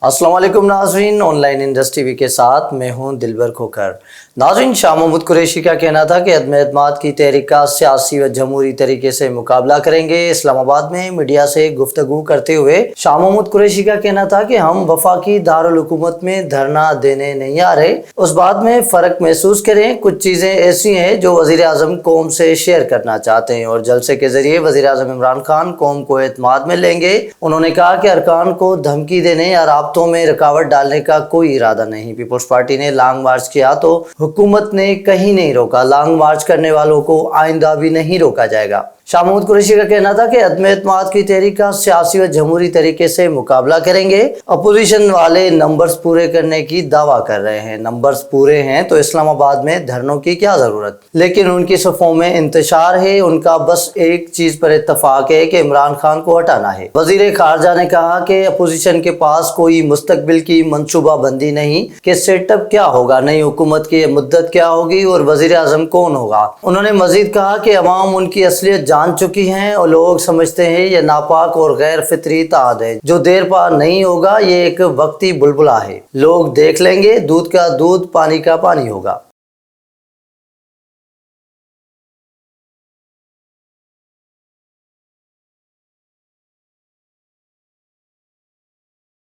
अस्सलाम वालेकुम नाज़रीन, ऑनलाइन इंडस्ट्री टीवी के साथ मैं हूं दिलबर खोकर। नाज़रीन, शाह महमूद कुरैशी का कहना था कि अदम एतमाद की तहरीक का सियासी व जमहूरी तरीके से मुकाबला करेंगे। इस्लामाबाद में मीडिया से गुफ्तगू करते हुए शाह महमूद कुरैशी का कहना था कि हम वफाकी दारुल हुकूमत में धरना देने नहीं आ रहे। उस बात में फ़र्क महसूस करें। कुछ चीज़ें ऐसी हैं जो वज़ीर आज़म कौम से शेयर करना चाहते हैं और जलसे के ज़रिए वज़ीर आज़म इमरान खान कौम को एतमाद में लेंगे। उन्होंने कहा कि अरकान को धमकी देने या राब्तों में रुकावट डालने का कोई इरादा नहीं। पीपल्स पार्टी ने लॉन्ग मार्च किया तो हुकूमत ने कहीं नहीं रोका। लॉन्ग मार्च करने वालों को आइंदा भी नहीं रोका जाएगा। शाह महमूद कुरैशी का कहना था कि अदम एतमाद की तहरीक का सियासी व जमहूरी तरीके से मुकाबला करेंगे। अपोजिशन वाले नंबर्स पूरे करने की दावा कर रहे हैं। नंबर्स पूरे हैं तो इस्लामाबाद में धरनों की क्या जरूरत, लेकिन उनकी सफ़ों में इंतशार है। उनका बस एक चीज पर इत्तफाक है कि इमरान खान को हटाना है। वजीर खारजा ने कहा कि अपोजिशन के पास कोई मुस्तकबिल की मनसूबा बंदी नहीं कि सेटअप क्या होगा, नई हुकूमत की मुद्दत क्या होगी और वजीर आजम कौन होगा। उन्होंने मजीद कहा कि अवाम उनकी असलियत जान चुकी हैं और लोग समझते हैं ये नापाक और गैर फितरी ताद है जो देर पा नहीं होगा। ये एक वक्ती बुलबुला है, लोग देख लेंगे। दूध का दूध, पानी का पानी होगा।